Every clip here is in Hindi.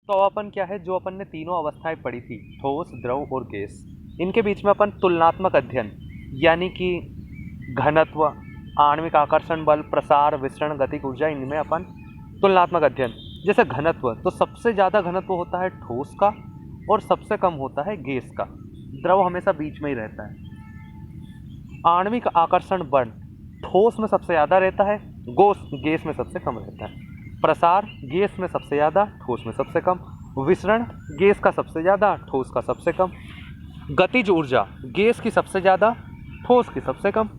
तो अपन क्या है, जो अपन ने तीनों अवस्थाएं पढ़ी थी, ठोस, द्रव और गैस, इनके बीच में अपन तुलनात्मक अध्ययन यानी कि घनत्व, आणविक आकर्षण बल, प्रसार, विसरण, गतिक ऊर्जा, इनमें अपन तुलनात्मक अध्ययन। जैसे घनत्व, तो सबसे ज्यादा घनत्व होता है ठोस का और सबसे कम होता है गैस का। द्रव हमेशा बीच में ही रहता है। आणविक आकर्षण बल ठोस में सबसे ज्यादा रहता है, गैस में सबसे कम रहता है। प्रसार गैस में सबसे ज्यादा, ठोस में सबसे कम। विसरण गैस का सबसे ज्यादा, ठोस का सबसे कम। गतिज ऊर्जा गैस की सबसे ज्यादा, ठोस की सबसे कम।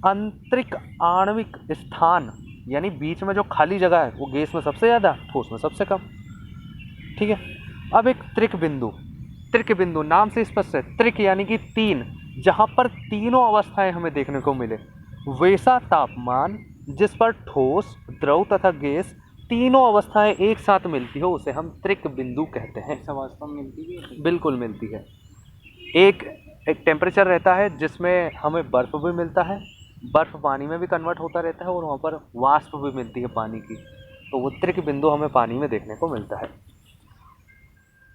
आंतरिक आणविक स्थान यानी बीच में जो खाली जगह है वो गैस में सबसे ज्यादा, ठोस में सबसे कम। ठीक है। अब एक त्रिक बिंदु नाम से स्पष्ट है, त्रिक यानी कि तीन, जहां पर तीनों अवस्थाएं हमें देखने को मिले। वैसा तापमान जिस पर ठोस, द्रव तथा गैस तीनों अवस्थाएं एक साथ मिलती हो उसे हम त्रिक बिंदु कहते हैं। अवस्था मिलती है? बिल्कुल मिलती है। एक एक टेम्परेचर रहता है जिसमें हमें बर्फ भी मिलता है, बर्फ पानी में भी कन्वर्ट होता रहता है और वहाँ पर वाष्प भी मिलती है पानी की, तो वो त्रिक बिंदु हमें पानी में देखने को मिलता है।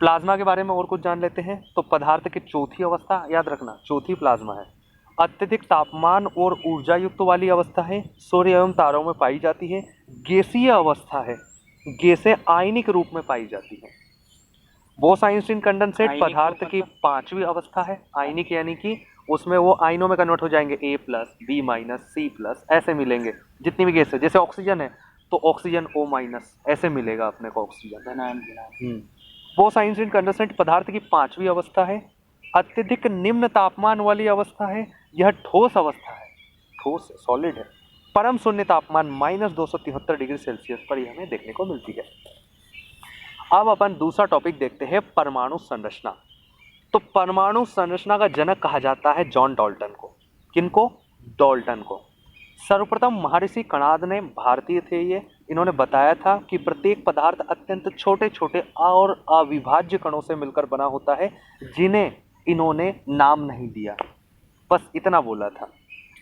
प्लाज्मा के बारे में और कुछ जान लेते हैं। तो पदार्थ की चौथी अवस्था याद रखना, चौथी प्लाज्मा है। अत्यधिक तापमान और ऊर्जा युक्त वाली अवस्था है, सूर्य एवं तारों में पाई जाती है। गैसीय अवस्था है, गैसें आयनिक रूप में पाई जाती है। बोस-आइंस्टीन कंडेंसेट पदार्थ की पांचवी अवस्था है। आयनिक यानी कि उसमें वो आयनों में कन्वर्ट हो जाएंगे, A+, B-, C+, ऐसे मिलेंगे जितनी भी गैस है। जैसे ऑक्सीजन है तो ऑक्सीजन O-, ऐसे मिलेगा अपने को ऑक्सीजन। बोस-आइंस्टीन कंडेंसेट पदार्थ की पांचवी अवस्था है। अत्यधिक निम्न तापमान वाली अवस्था है, यह ठोस अवस्था है, ठोस सॉलिड है। परम शून्य तापमान -273 डिग्री सेल्सियस पर यह हमें देखने को मिलती है। अब अपन दूसरा टॉपिक देखते हैं, परमाणु संरचना। तो परमाणु संरचना का जनक कहा जाता है जॉन डाल्टन को। किनको? डाल्टन को। सर्वप्रथम महर्षि कणाद ने, भारतीय थे ये, इन्होंने बताया था कि प्रत्येक पदार्थ अत्यंत छोटे छोटे और अविभाज्य कणों से मिलकर बना होता है, जिन्हें इन्होंने नाम नहीं दिया, बस इतना बोला था।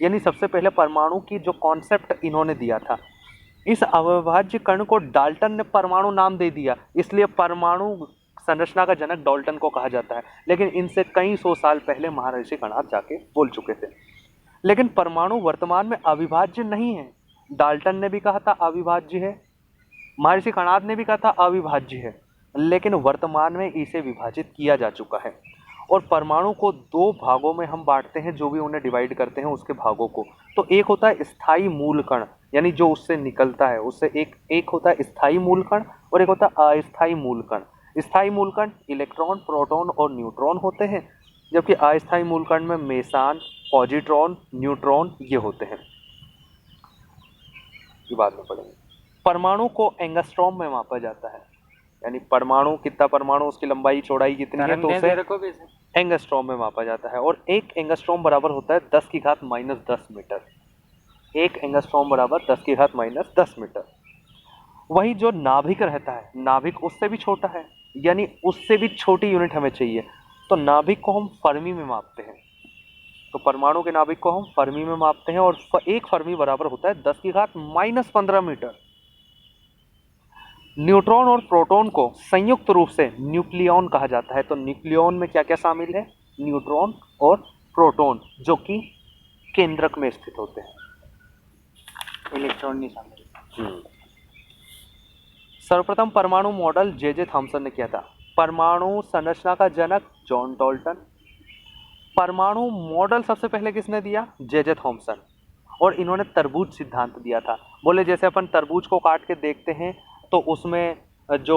यानी सबसे पहले परमाणु की जो कॉन्सेप्ट इन्होंने दिया था, इस अविभाज्य कण को डाल्टन ने परमाणु नाम दे दिया, इसलिए परमाणु संरचना का जनक डाल्टन को कहा जाता है। लेकिन इनसे कई सौ साल पहले महर्षि कणाद जाके बोल चुके थे। लेकिन परमाणु वर्तमान में अविभाज्य नहीं है। डाल्टन ने भी कहा था अविभाज्य है, महर्षि कणाद ने भी कहा था अविभाज्य है, लेकिन वर्तमान में इसे विभाजित किया जा चुका है। और परमाणु को दो भागों में हम बांटते हैं, जो भी उन्हें डिवाइड करते हैं उसके भागों को। तो एक होता है स्थायी मूल कण, यानी जो उससे निकलता है उससे एक होता है स्थायी मूल कण और एक होता है अस्थायी मूल कण। स्थायी मूल कण इलेक्ट्रॉन, प्रोटॉन और न्यूट्रॉन होते हैं, जबकि अस्थायी मूल कण में मेसान, पॉजिट्रॉन, न्यूट्रॉन ये होते हैं। ये बाद में पढ़ेंगे। परमाणु को एंगस्ट्रॉम में मापा जाता है, यानी परमाणु कितना, परमाणु उसकी लंबाई चौड़ाई कितनी है, तो उसे एंगस्ट्रॉम में मापा जाता है। और एक एंगस्ट्रॉम बराबर होता है 10⁻⁻10 मीटर। एक एंगस्ट्रॉम बराबर 10⁻⁻10 मीटर। वही जो नाभिक रहता है, नाभिक उससे भी छोटा है, यानी उससे भी छोटी यूनिट हमें चाहिए, तो नाभिक को हम फर्मी में मापते हैं। तो परमाणु के नाभिक को हम फर्मी में मापते हैं और एक फर्मी बराबर होता है 10⁻⁻15 मीटर। न्यूट्रॉन और प्रोटॉन को संयुक्त रूप से न्यूक्लियॉन कहा जाता है। तो न्यूक्लियॉन में क्या क्या शामिल है? न्यूट्रॉन और प्रोटॉन, जो कि केंद्रक में स्थित होते हैं, इलेक्ट्रॉन नहीं शामिल। सर्वप्रथम परमाणु मॉडल जे थॉमसन ने किया था। परमाणु संरचना का जनक जॉन डाल्टन। परमाणु मॉडल सबसे पहले किसने दिया? J Thomson. और इन्होंने तरबूज सिद्धांत दिया था। बोले जैसे अपन तरबूज को काट के देखते हैं तो उसमें जो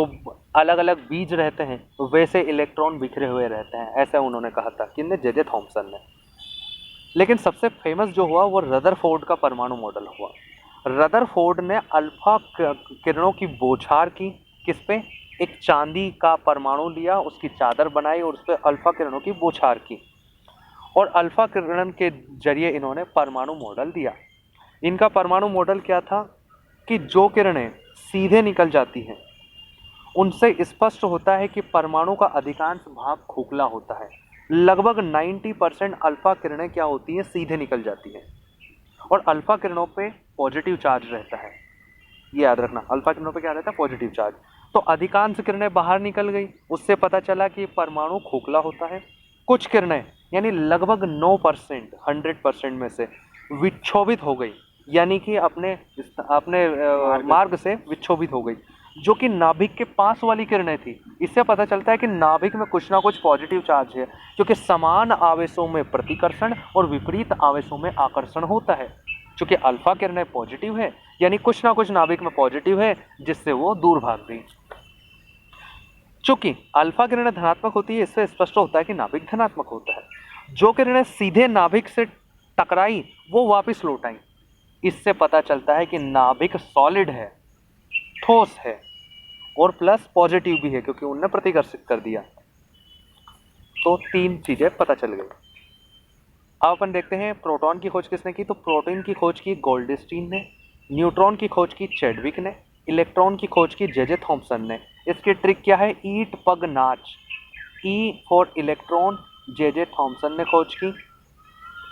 अलग अलग बीज रहते हैं वैसे इलेक्ट्रॉन बिखरे हुए रहते हैं, ऐसा उन्होंने कहा था। किसने? जे थॉमसन ने। लेकिन सबसे फेमस जो हुआ वो रदरफोर्ड का परमाणु मॉडल हुआ। रदरफोर्ड ने अल्फा किरणों की बौछार की। किस पे? एक चांदी का परमाणु लिया, उसकी चादर बनाई और उस पर अल्फा किरणों की बौछार की, और अल्फा किरण के जरिए इन्होंने परमाणु मॉडल दिया। इनका परमाणु मॉडल क्या था कि जो किरणें सीधे निकल जाती हैं उनसे स्पष्ट होता है कि परमाणु का अधिकांश भाग खोखला होता है। लगभग 90% अल्फा किरणें क्या होती हैं? सीधे निकल जाती हैं, और अल्फा किरणों पे पॉजिटिव चार्ज रहता है। ये याद रखना, अल्फा किरणों पे क्या रहता है? Positive charge. तो अधिकांश किरणें बाहर निकल गई, उससे पता चला कि परमाणु खोखला होता है। कुछ किरणें यानी लगभग 9%, 100% में से विक्षोभित हो गई, यानी कि अपने अपने मार्ग से विक्षोभित हो गई, जो कि नाभिक के पास वाली किरणें थी। इससे पता चलता है कि नाभिक में कुछ ना कुछ पॉजिटिव चार्ज है, क्योंकि समान आवेशों में प्रतिकर्षण और विपरीत आवेशों में आकर्षण होता है। क्योंकि अल्फा किरणें पॉजिटिव है, यानी कुछ ना कुछ नाभिक में पॉजिटिव है, जिससे वो दूर भाग गई। चूंकि अल्फा किरणें धनात्मक होती है, इससे स्पष्ट होता है कि नाभिक धनात्मक होता है। जो किरणें सीधे नाभिक से टकराई वो वापस लौट आई। इससे पता चलता है कि नाभिक सॉलिड है, ठोस है, और प्लस पॉजिटिव भी है, क्योंकि उनने प्रतिकर्षित कर दिया। तो 3 चीजें पता चल गई। अब अपन देखते हैं प्रोटॉन की खोज किसने की। तो प्रोटॉन की खोज की गोल्डस्टीन ने, न्यूट्रॉन की खोज की चैडविक ने, इलेक्ट्रॉन की खोज की जे थॉमसन ने। इसकी ट्रिक क्या है? ईट पग नाच। E for electron J Thomson ने खोज की,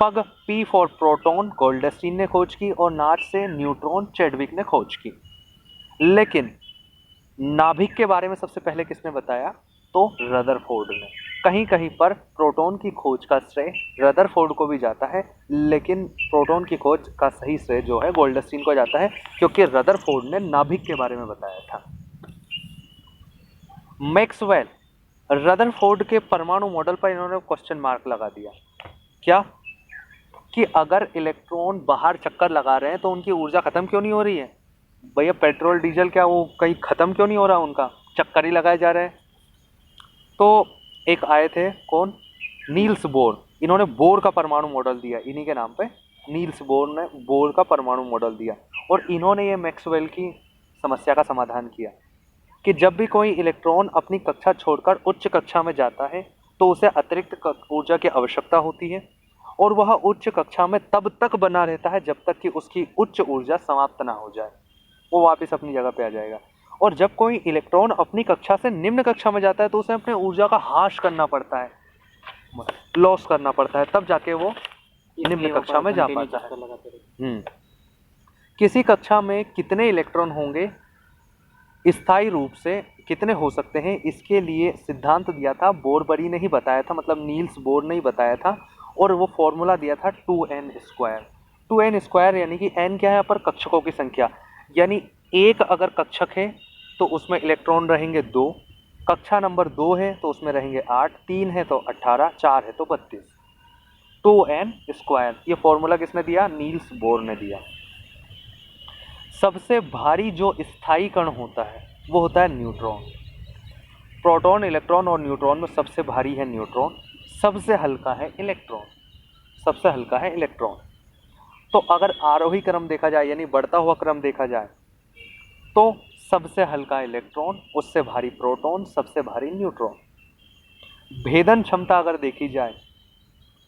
पग पी फॉर प्रोटॉन गोल्डस्टीन ने खोज की, और नाच से न्यूट्रॉन चैडविक ने खोज की। लेकिन नाभिक के बारे में सबसे पहले किसने बताया? तो रदरफोर्ड ने। कहीं कहीं पर प्रोटॉन की खोज का श्रेय रदरफोर्ड को भी जाता है, लेकिन प्रोटॉन की खोज का सही श्रेय जो है गोल्डस्टीन को जाता है, क्योंकि रदरफोर्ड ने नाभिक के बारे में बताया था। मैक्सवेल, रदरफोर्ड के परमाणु मॉडल पर इन्होंने क्वेश्चन मार्क लगा दिया। क्या? कि अगर इलेक्ट्रॉन बाहर चक्कर लगा रहे हैं तो उनकी ऊर्जा खत्म क्यों नहीं हो रही है? भैया पेट्रोल डीजल क्या वो कहीं खत्म क्यों नहीं हो रहा? उनका चक्कर ही लगाए जा रहे हैं। तो एक आए थे, कौन? Niels Bohr. इन्होंने बोर का परमाणु मॉडल दिया, इन्हीं के नाम पे नील्स बोर ने बोर का परमाणु मॉडल दिया, और इन्होंने ये मैक्सवेल की समस्या का समाधान किया कि जब भी कोई इलेक्ट्रॉन अपनी कक्षा छोड़कर उच्च कक्षा में जाता है तो उसे अतिरिक्त ऊर्जा की आवश्यकता होती है, और वह उच्च कक्षा में तब तक बना रहता है जब तक कि उसकी उच्च ऊर्जा समाप्त ना हो जाए, वो वापस अपनी जगह पे आ जाएगा। और जब कोई इलेक्ट्रॉन अपनी कक्षा से निम्न कक्षा में जाता है तो उसे अपनी ऊर्जा का ह्रास करना पड़ता है, लॉस करना पड़ता है, तब जाके वो निम्न कक्षा में जा पाता है। किसी कक्षा में कितने इलेक्ट्रॉन होंगे, स्थायी रूप से कितने हो सकते हैं, इसके लिए सिद्धांत दिया था बोरबरी ने ही बताया था, मतलब नील्स बोर ने ही बताया था, और वो फॉर्मूला दिया था 2n²। 2n² यानी कि n क्या है? यहाँ पर कक्षकों की संख्या, यानी एक अगर कक्षक है तो उसमें इलेक्ट्रॉन रहेंगे 2, कक्षा नंबर 2 है तो उसमें रहेंगे 8, 3 है तो 18, 4 है तो 32। 2n², ये फॉर्मूला किसने दिया? नील्स बोर ने दिया। सबसे भारी जो स्थायी कण होता है वो होता है न्यूट्रॉन। प्रोटॉन, इलेक्ट्रॉन और न्यूट्रॉन में सबसे भारी है न्यूट्रॉन, सबसे हल्का है इलेक्ट्रॉन, सबसे हल्का है इलेक्ट्रॉन। तो अगर आरोही क्रम देखा जाए यानी बढ़ता हुआ क्रम देखा जाए तो सबसे हल्का इलेक्ट्रॉन, उससे भारी प्रोटॉन, सबसे भारी न्यूट्रॉन। भेदन क्षमता अगर देखी जाए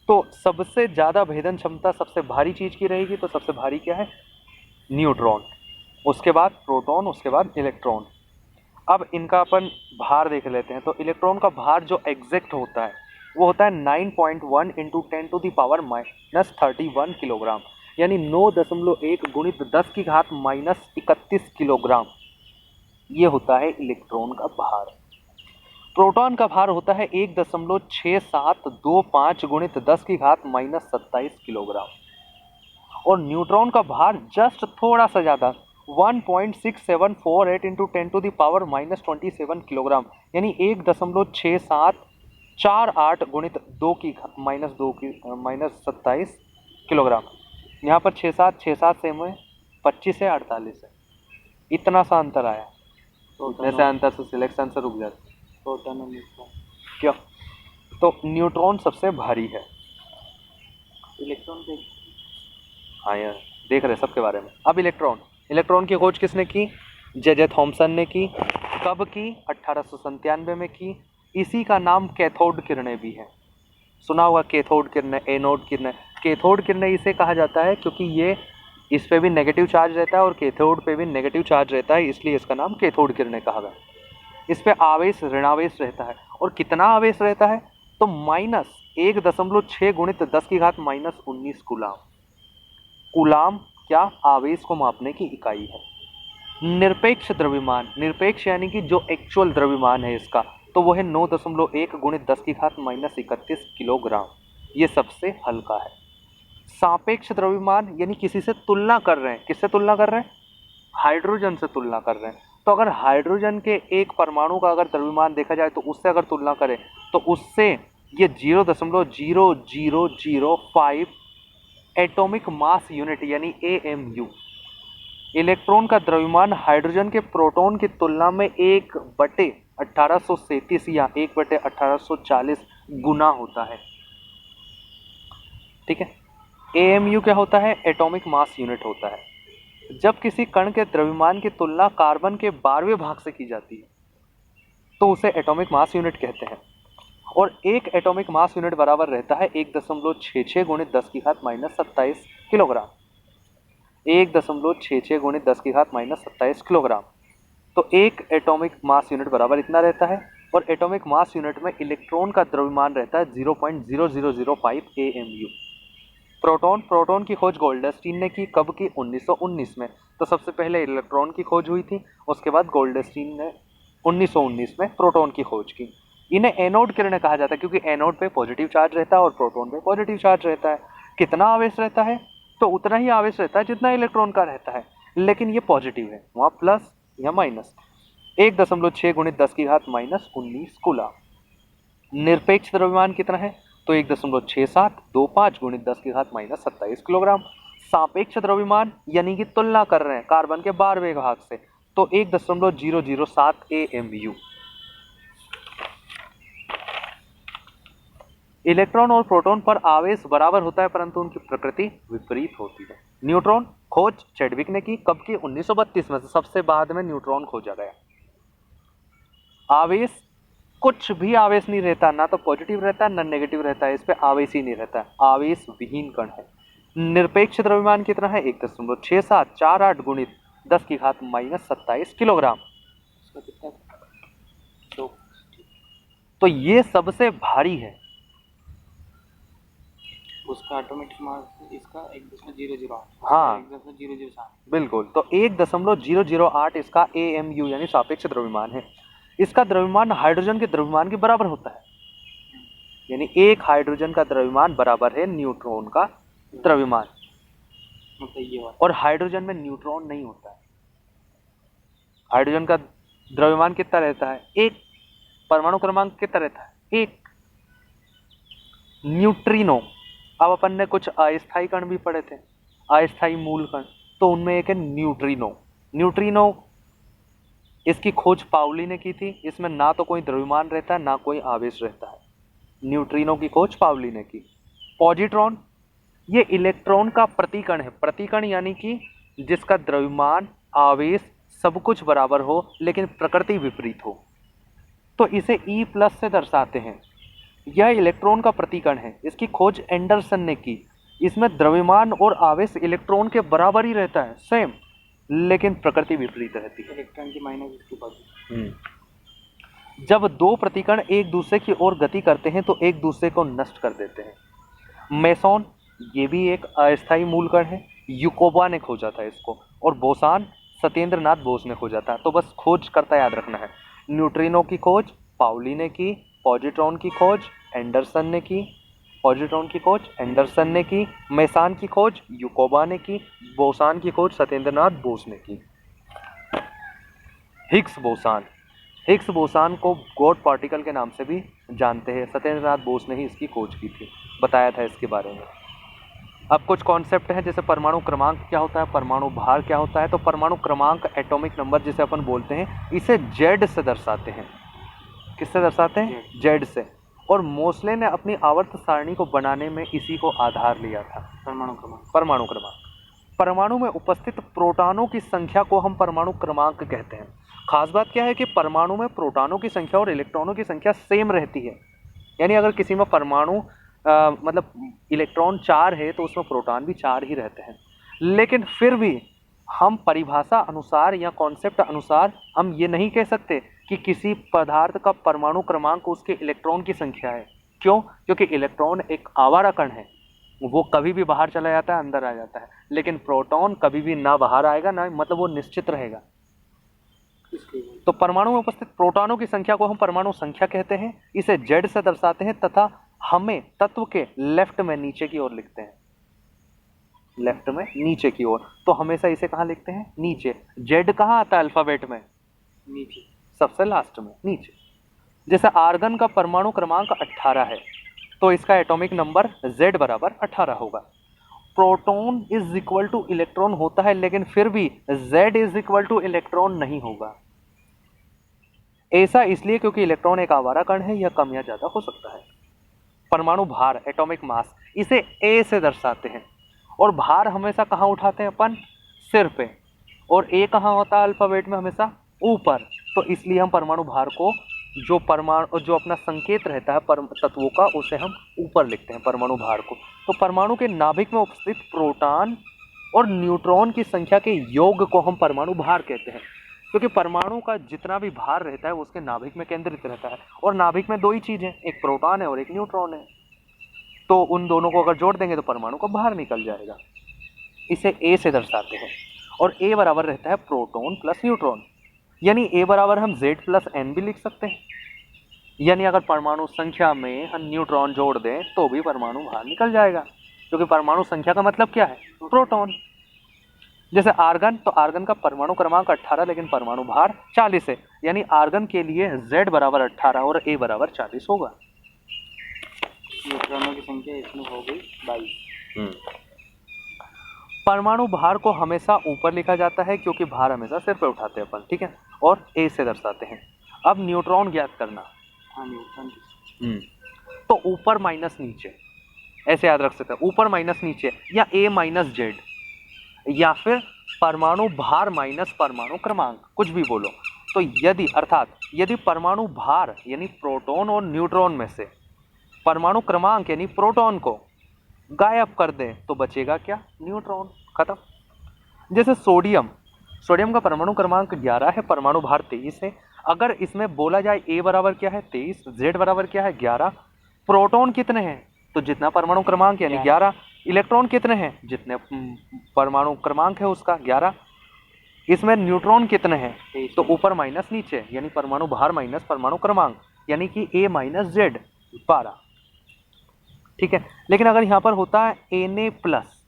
तो सबसे ज्यादा भेदन क्षमता सबसे भारी चीज की रहेगी, तो सबसे भारी क्या है? न्यूट्रॉन, उसके बाद प्रोटॉन, उसके बाद इलेक्ट्रॉन। अब इनका अपन भार देख लेते हैं। तो इलेक्ट्रॉन का भार जो एग्जैक्ट होता है वो होता है 9.1 × 10⁻³ किलोग्राम, यानी 9.1 गुणित 10 की घात -31 किलोग्राम। ये होता है इलेक्ट्रॉन का भार। प्रोटॉन का भार होता है 1.6725 गुणित 10 की घात -27 किलोग्राम, और न्यूट्रॉन का भार जस्ट थोड़ा सा ज्यादा 1.6748 × 10⁻⁻27 किलोग्राम, यानी 1.6748 गुणित 2 की -27 किलोग्राम। यहाँ पर 6 7 सेम है, 25 है, 48 है, इतना सा अंतर आया। तो जैसे अंतर से सिलेक्शन से रुक जाते क्यों? तो न्यूट्रॉन सबसे भारी है। इलेक्ट्रॉन हाँ यार देख रहे सबके बारे में। अब इलेक्ट्रॉन की खोज किसने की? जे थॉमसन ने की। कब की? 1897 में की। इसी का नाम कैथोड किरणें भी है, सुना होगा कैथोड किरणें, एनोड किरणें। कैथोड किरणें इसे कहा जाता है क्योंकि ये इस पे भी नेगेटिव चार्ज रहता है और कैथोड पे भी नेगेटिव चार्ज रहता है, इसलिए इसका नाम कैथोड किरणें कहा गया। इस पे आवेश ऋणावेश रहता है, और कितना आवेश रहता है? तो -1.6 गुणित 10 की घात -19 कूलाम। कूलाम क्या? आवेश को मापने की इकाई है। निरपेक्ष द्रव्यमान, निरपेक्ष यानी कि जो एक्चुअल द्रव्यमान है इसका, तो वो है 9.1 गुणित 10 की घात माइनस 31 किलोग्राम। ये सबसे हल्का है। सापेक्ष द्रव्यमान यानी किसी से तुलना कर रहे हैं, किससे तुलना कर रहे हैं? हाइड्रोजन से तुलना कर रहे हैं। तो अगर हाइड्रोजन के एक परमाणु का अगर द्रव्यमान देखा जाए तो उससे अगर तुलना करें तो उससे ये 0.0005 एटॉमिक मास यूनिट यानी AMU। इलेक्ट्रॉन का द्रव्यमान हाइड्रोजन के प्रोटॉन की तुलना में 1/1837 या 1/1840 गुना होता है। ठीक है। AMU क्या होता है? एटॉमिक मास यूनिट होता है। जब किसी कण के द्रव्यमान की तुलना कार्बन के 12वें भाग से की जाती है तो उसे एटॉमिक मास यूनिट कहते हैं। और एक एटॉमिक मास यूनिट बराबर रहता है 1.66 गुणित 10 की घात माइनस 27 किलोग्राम। 1.66 गुणित 10 की घात माइनस 27 किलोग्राम। तो एक एटॉमिक मास यूनिट बराबर इतना रहता है। और एटॉमिक मास यूनिट में इलेक्ट्रॉन का द्रव्यमान रहता है 0.0005 AMU। प्रोटॉन की खोज गोल्डस्टीन ने की, कब की? 1919 में। तो सबसे पहले इलेक्ट्रॉन की खोज हुई थी, उसके बाद गोल्डस्टीन ने 1919 में प्रोटॉन की खोज की। इन्हें एनोड किरणें कहा जाता है क्योंकि एनोड पे पॉजिटिव चार्ज रहता है और प्रोटॉन पे पॉजिटिव चार्ज रहता है। कितना आवेश रहता है? तो उतना ही आवेश रहता है जितना इलेक्ट्रॉन का रहता है, लेकिन ये पॉजिटिव है, वहाँ प्लस या माइनस। 1.6 गुणित 10 की घात माइनस 19 कूलम। निरपेक्ष द्रव्यमान कितना है? तो 1.6725 गुणित 10 की घात माइनस 27 किलोग्राम। सापेक्ष द्रव्यमान यानी कि तुलना कर रहे हैं कार्बन के 12वें भाग से, तो 1.007 AMU। इलेक्ट्रॉन और प्रोटॉन पर आवेश बराबर होता है परंतु उनकी प्रकृति विपरीत होती है। न्यूट्रॉन खोज चैडविक ने की, कब की? 1932 में। सबसे बाद में न्यूट्रॉन खोजा गया। आवेश, कुछ भी आवेश नहीं रहता, ना तो पॉजिटिव रहता है ना नेगेटिव रहता है, इस पे आवेश ही नहीं रहता है, आवेश विहीन कण है। निरपेक्ष द्रव्यमान कितना है? 1.6748 गुणित 10 की घात माइनस 27 किलोग्राम। तो ये सबसे भारी है। उसका ऑटोमेटिक मास इसका 1.008। हाँ 1.007। बिल्कुल। तो 1.008 इसका AMU यानी सापेक्ष द्रव्यमान है। इसका द्रव्यमान हाइड्रोजन के द्रव्यमान के बराबर होता है, यानी एक हाइड्रोजन का द्रव्यमान बराबर है न्यूट्रॉन का द्रव्यमान। और हाइड्रोजन में न्यूट्रॉन नहीं होता है। हाइड्रोजन का द्रव्यमान कितना रहता है? एक। परमाणु क्रमांक कितना रहता है? एक। न्यूट्रिनो, अब अपन ने कुछ अस्थायी कण भी पढ़े थे, अस्थायी मूल कण, तो उनमें एक है न्यूट्रिनो। न्यूट्रिनो इसकी खोज पाउली ने की थी। इसमें ना तो कोई द्रव्यमान रहता है ना कोई आवेश रहता है। न्यूट्रिनो की खोज पाउली ने की। पॉजिट्रॉन, ये इलेक्ट्रॉन का प्रतिकण है। प्रतिकण यानी कि जिसका द्रव्यमान, आवेश सब कुछ बराबर हो लेकिन प्रकृति विपरीत हो, तो इसे E+ से दर्शाते हैं। यह इलेक्ट्रॉन का प्रतिकण है। इसकी खोज एंडरसन ने की। इसमें द्रव्यमान और आवेश इलेक्ट्रॉन के बराबर ही रहता है, सेम, लेकिन प्रकृति विपरीत रहती है। इलेक्ट्रॉन की माइनस इसकी पॉजिटिव। जब दो प्रतिकण एक दूसरे की ओर गति करते हैं तो एक दूसरे को नष्ट कर देते हैं। मेसॉन, ये भी एक अस्थायी मूलकण है, यूकोबा ने खोजा था इसको। और बोसान, सत्येंद्र नाथ बोस ने खोजा था। तो बस खोज करता याद रखना है। न्यूट्रिनो की खोज पाउली ने की, पॉजिट्रॉन की खोज एंडरसन ने की, पॉजिट्रॉन की खोज एंडरसन ने की, मेसान की खोज यूकोबा ने की, बोसान की खोज सत्येंद्र नाथ बोस ने की। हिग्स बोसान, हिग्स बोसान को गॉड पार्टिकल के नाम से भी जानते हैं। सत्येंद्र नाथ बोस ने ही इसकी खोज की थी, बताया था इसके बारे में। अब कुछ कॉन्सेप्ट हैं, जैसे परमाणु क्रमांक क्या होता है, परमाणु भार क्या होता है। तो परमाणु क्रमांक, एटॉमिक नंबर जिसे अपन बोलते हैं, इसे Z से दर्शाते हैं। किससे दर्शाते हैं? Z से। और मोसले ने अपनी आवर्त सारणी को बनाने में इसी को आधार लिया था, परमाणु क्रमांक। परमाणु क्रमांक। परमाणु में उपस्थित प्रोटॉनों की संख्या को हम परमाणु क्रमांक कहते हैं। खास बात क्या है कि परमाणु में प्रोटॉनों की संख्या और इलेक्ट्रॉनों की संख्या सेम रहती है। यानी अगर किसी में परमाणु मतलब इलेक्ट्रॉन 4 है तो उसमें प्रोटॉन भी 4 ही रहते हैं। लेकिन फिर भी हम परिभाषा अनुसार या कॉन्सेप्ट अनुसार हम ये नहीं कह सकते कि किसी पदार्थ का परमाणु क्रमांक उसके इलेक्ट्रॉन की संख्या है। क्यों? क्योंकि इलेक्ट्रॉन एक आवारा कण है, वो कभी भी बाहर चला जाता है, अंदर आ जाता है। लेकिन प्रोटॉन कभी भी ना बाहर आएगा ना, मतलब वो निश्चित रहेगा, इसके लिए तो परमाणु में उपस्थित प्रोटॉनों की संख्या को हम परमाणु संख्या कहते हैं, इसे जेड से दर्शाते हैं तथा हमें तत्व के लेफ्ट में नीचे की ओर लिखते हैं, लेफ्ट में नीचे की ओर। तो हमेशा इसे कहाँ लिखते हैं? नीचे। जेड कहाँ आता है अल्फाबेट में? नीचे। सबसे लास्ट में, नीचे। जैसे आर्गन का परमाणु क्रमांक 18 है तो इसका एटॉमिक नंबर Z बराबर 18 होगा। Proton is equal two electron होता है लेकिन फिर भी Z is equal two electron नहीं होगा। ऐसा इसलिए क्योंकि इलेक्ट्रॉन एक आवारा कण है, यह कम या ज्यादा हो सकता है। परमाणु भार, एटॉमिक मास, इसे A से दर्शाते हैं और भार हमेशा कहाँ उठाते हैं अपन? सिर पे। और A कहाँ होता है अल्फाबेट में? हमेशा ऊपर। तो इसलिए हम परमाणु भार को जो अपना संकेत रहता है तत्वों का, उसे हम ऊपर लिखते हैं परमाणु भार को। तो परमाणु के नाभिक में उपस्थित प्रोटॉन और न्यूट्रॉन की संख्या के योग को हम परमाणु भार कहते हैं, क्योंकि परमाणु का जितना भी भार रहता है वो उसके नाभिक में केंद्रित रहता है। और नाभिक में दो ही चीजें, एक प्रोटॉन है और एक न्यूट्रॉन है। तो उन दोनों को अगर जोड़ देंगे तो परमाणु का भार निकल जाएगा। इसे A से दर्शाते हैं और A बराबर रहता है प्रोटॉन प्लस न्यूट्रॉन, यानी A बराबर हम Z प्लस N भी लिख सकते हैं। यानी अगर परमाणु संख्या में हम न्यूट्रॉन जोड़ दें तो भी परमाणु भार निकल जाएगा, क्योंकि परमाणु संख्या का मतलब क्या है? प्रोटॉन। जैसे आर्गन, तो आर्गन का परमाणु क्रमांक 18 लेकिन परमाणु भार 40 है, यानी आर्गन के लिए Z बराबर 18 और A बराबर 40 होगा। न्यूट्रॉनों की संख्या इसमें हो गई 22। परमाणु भार को हमेशा ऊपर लिखा जाता है क्योंकि भार हमेशा सिर पे उठाते हैं अपन, ठीक है, और A से दर्शाते हैं। अब न्यूट्रॉन ज्ञात करना। हाँ, न्यूट्रॉन। तो ऊपर माइनस नीचे, ऐसे याद रख सकते हैं, ऊपर माइनस नीचे, या A माइनस जेड, या फिर परमाणु भार माइनस परमाणु क्रमांक, कुछ भी बोलो। तो यदि परमाणु भार यानी प्रोटॉन और न्यूट्रॉन में से परमाणु क्रमांक यानी प्रोटॉन को गायब कर दें तो बचेगा क्या? न्यूट्रॉन। खत्म। जैसे सोडियम का परमाणु क्रमांक 11 है, परमाणु भार 23 है। अगर इसमें बोला जाए A बराबर क्या है? 23, Z बराबर क्या है? 11। प्रोटॉन कितने हैं? तो जितना परमाणु क्रमांक यानी 11। इलेक्ट्रॉन कितने हैं? जितने परमाणु क्रमांक है उसका 11। इसमें न्यूट्रॉन कितने हैं? तो ऊपर माइनस नीचे, यानी परमाणु भार माइनस परमाणु क्रमांक, यानी कि A माइनस Z 12। ठीक है, लेकिन अगर यहाँ पर होता है Na प्लस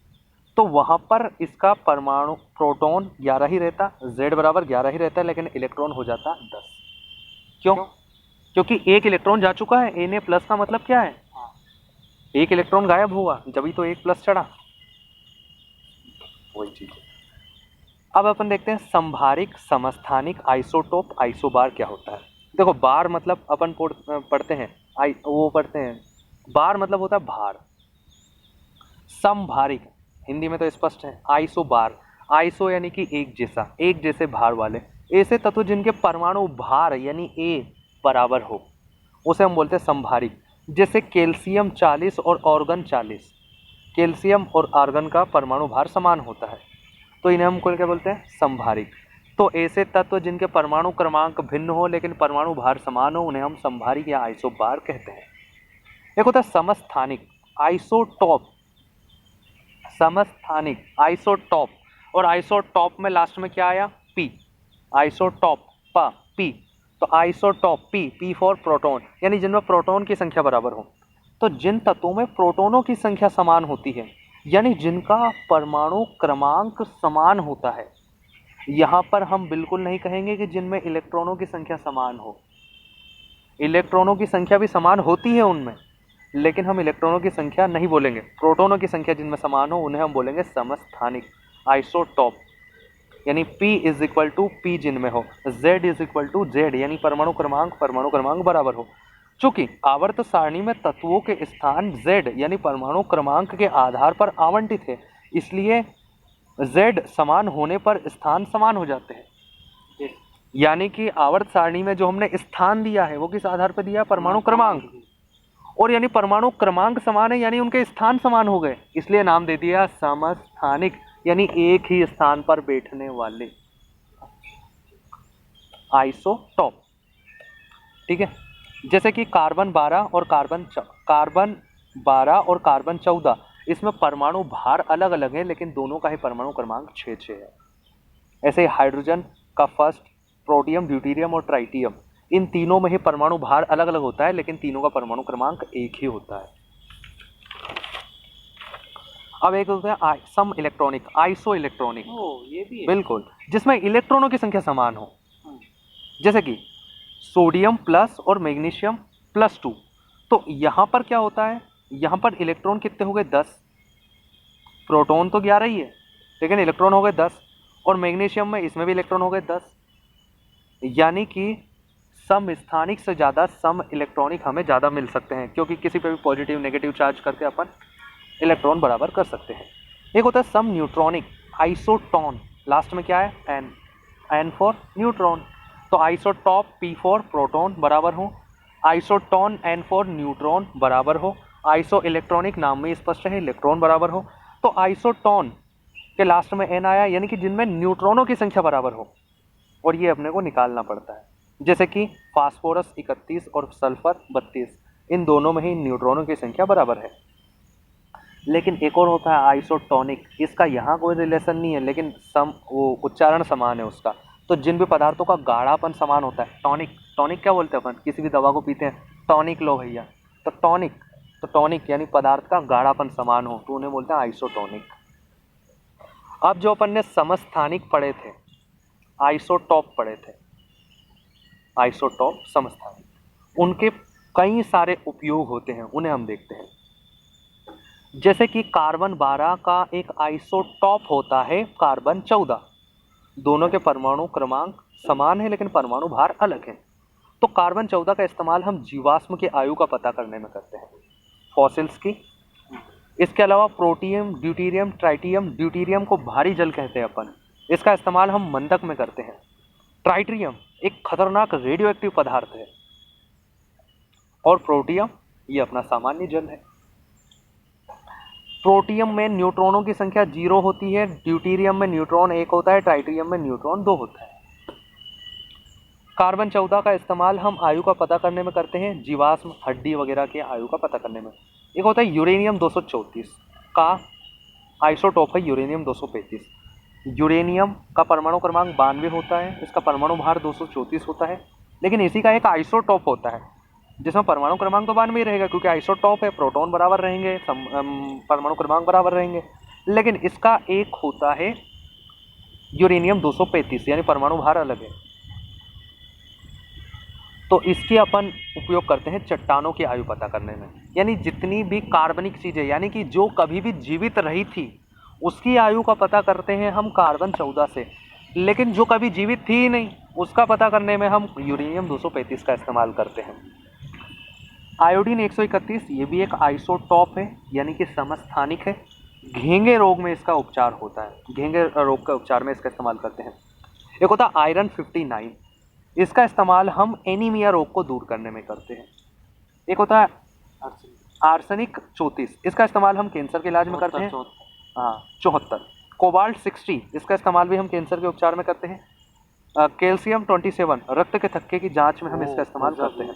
तो वहाँ पर इसका परमाणु प्रोटॉन 11 ही रहता, Z बराबर 11 ही रहता है, लेकिन इलेक्ट्रॉन हो जाता 10। क्यों? क्योंकि एक इलेक्ट्रॉन जा चुका है। Na प्लस का मतलब क्या है? एक इलेक्ट्रॉन गायब हुआ, जब ही तो एक प्लस चढ़ा, वही चीज। अब अपन देखते हैं संभारिक, समस्थानिक, आइसोटोप, आइसोबार क्या होता है। देखो, बार मतलब अपन पढ़ते हैं, बार मतलब होता है भार। समभारिक हिंदी में तो स्पष्ट है। आइसोबार, आइसो यानी कि एक जैसा, एक जैसे भार वाले ऐसे तत्व जिनके परमाणु भार यानी A बराबर हो, उसे हम बोलते हैं समभारिक। जैसे कैल्शियम 40 और आर्गन 40। कैल्शियम और आर्गन का परमाणु भार समान होता है, तो इन्हें हम क्या बोलते हैं? समभारिक। तो ऐसे तत्व जिनके परमाणु क्रमांक भिन्न हो लेकिन परमाणु भार समान हो, उन्हें हम समभारिक या आइसोबार कहते हैं। एक होता है समस्थानिक, आइसोटॉप। समस्थानिक, आइसोटॉप, और आइसोटॉप में लास्ट में क्या आया? P। आइसोटॉप P, तो आइसोटॉप P फॉर प्रोटॉन, यानी जिनमें प्रोटॉन की संख्या बराबर हो। तो जिन तत्वों में प्रोटॉनों की संख्या समान होती है, यानी जिनका परमाणु क्रमांक समान होता है, यहाँ पर हम बिल्कुल नहीं कहेंगे कि जिनमें इलेक्ट्रॉनों की संख्या समान हो। इलेक्ट्रॉनों की संख्या भी समान होती है उनमें, लेकिन हम इलेक्ट्रॉनों की संख्या नहीं बोलेंगे। प्रोटॉनों की संख्या जिनमें समान हो उन्हें हम बोलेंगे समस्थानिक, आइसोटॉप, यानी P is equal to P जिनमें हो, Z is equal to Z यानी परमाणु क्रमांक बराबर हो। चूंकि आवर्त सारणी में तत्वों के स्थान Z यानी परमाणु क्रमांक के आधार पर आवंटित है, इसलिए Z समान होने पर स्थान समान हो जाते हैं। यानी कि आवर्त सारणी में जो हमने स्थान दिया है वो किस आधार पर दिया? परमाणु क्रमांक। और यानी परमाणु क्रमांक समान है, यानी उनके स्थान समान हो गए, इसलिए नाम दे दिया समस्थानिक, यानी एक ही स्थान पर बैठने वाले। आइसोटॉप, ठीक है। जैसे कि कार्बन 12 और कार्बन 14, इसमें परमाणु भार अलग अलग है लेकिन दोनों का ही परमाणु क्रमांक 6 है। ऐसे ही हाइड्रोजन का फर्स्ट, प्रोटियम, ड्यूटेरियम और ट्राइटियम, इन तीनों में ही परमाणु भार अलग अलग होता है, लेकिन तीनों का परमाणु क्रमांक एक ही होता है। अब एक होता है सम इलेक्ट्रॉनिक, आइसो इलेक्ट्रॉनिक, ये भी है। बिल्कुल, जिसमें इलेक्ट्रॉनों की संख्या समान हो, हम्म, जैसे कि सोडियम प्लस और मैग्नीशियम प्लस 2। तो यहाँ पर क्या होता है, यहाँ पर इलेक्ट्रॉन कितने हो गए 10, प्रोटॉन तो 11 ही है लेकिन इलेक्ट्रॉन हो गए 10, और मैग्नीशियम में इसमें भी इलेक्ट्रॉन हो गए 10, यानी कि सम स्थानिक से ज़्यादा सम इलेक्ट्रॉनिक हमें ज़्यादा मिल सकते हैं, क्योंकि किसी पे भी पॉजिटिव नेगेटिव चार्ज करके अपन इलेक्ट्रॉन बराबर कर सकते हैं। एक होता है सम न्यूट्रॉनिक, आइसोटॉन, लास्ट में क्या है एन, एन फॉर न्यूट्रॉन, तो आइसोटॉप पी फॉर प्रोटॉन बराबर हो, आइसोटॉन एन फॉर न्यूट्रॉन बराबर हो, आइसो इलेक्ट्रॉनिक नाम में स्पष्ट है इलेक्ट्रॉन बराबर हो, तो आइसोटॉन के लास्ट में एन आया, यानी कि जिनमें न्यूट्रॉनों की संख्या बराबर हो, और ये अपने को निकालना पड़ता है। जैसे कि फास्फोरस 31 और सल्फर 32, इन दोनों में ही न्यूट्रॉनों की संख्या बराबर है। लेकिन एक और होता है आइसोटॉनिक, इसका यहाँ कोई रिलेशन नहीं है, लेकिन वो उच्चारण समान है उसका। तो जिन भी पदार्थों का गाढ़ापन समान होता है, टॉनिक, टॉनिक क्या बोलते हैं अपन, किसी भी दवा को पीते हैं टॉनिक लो भैया, तो टॉनिक यानी पदार्थ का गाढ़ापन समान हो, तो उन्हें बोलते हैं आइसोटॉनिक। अब जो अपन ने समस्थानिक पढ़े थे, आइसोटॉप पढ़े थे, आइसोटॉप समस्थानिक, उनके कई सारे उपयोग होते हैं, उन्हें हम देखते हैं। जैसे कि कार्बन 12 का एक आइसोटॉप होता है कार्बन 14, दोनों के परमाणु क्रमांक समान है लेकिन परमाणु भार अलग है। तो कार्बन 14 का इस्तेमाल हम जीवाश्म की आयु का पता करने में करते हैं, फॉसिल्स की। इसके अलावा प्रोटियम, ड्यूटेरियम, ट्राइटियम, ड्यूटेरियम को भारी जल कहते हैं अपन, इसका इस्तेमाल हम मंदक में करते हैं। ट्राइटियम एक खतरनाक रेडियो एक्टिव पदार्थ है, और प्रोटियम ये अपना सामान्य जल है। प्रोटियम में न्यूट्रॉनों की संख्या 0 होती है, ड्यूटेरियम में न्यूट्रॉन 1 होता है, ट्राइटियम में न्यूट्रॉन 2 होता है। कार्बन 14 का इस्तेमाल हम आयु का पता करने में करते हैं, जीवाश्म, हड्डी वगैरह के आयु का पता करने में। एक होता है यूरेनियम 234 का आइसोटॉप है यूरेनियम 235। यूरेनियम का परमाणु क्रमांक 92 होता है, इसका परमाणु भार 234 होता है, लेकिन इसी का एक आइसोटॉप होता है जिसमें परमाणु क्रमांक तो 92 ही रहेगा, क्योंकि आइसोटॉप है, प्रोटॉन बराबर रहेंगे, परमाणु क्रमांक बराबर रहेंगे, लेकिन इसका एक होता है यूरेनियम 235, यानी परमाणु भार अलग है। तो इसके अपन उपयोग करते हैं चट्टानों की आयु पता करने में, यानी जितनी भी कार्बनिक चीज़ें, यानी कि जो कभी भी जीवित रही थी उसकी आयु का पता करते हैं हम कार्बन 14 से, लेकिन जो कभी जीवित थी ही नहीं उसका पता करने में हम यूरेनियम 235 का इस्तेमाल करते हैं। आयोडीन 131 ये भी एक आइसोटॉप है, यानी कि समस्थानिक है। घेंगे रोग में इसका उपचार होता है, घेंगे रोग के उपचार में इसका इस्तेमाल करते हैं। एक होता है आयरन 59, इसका इस्तेमाल हम एनीमिया रोग को दूर करने में करते हैं। एक होता है आर्सेनिक 34, इसका इस्तेमाल हम कैंसर के इलाज में करते हैं। हाँ 74। कोबाल्ट 60, इसका इस्तेमाल भी हम कैंसर के उपचार में करते हैं। कैल्शियम 27, रक्त के थक्के की जांच में हम इसका इस्तेमाल करते हैं।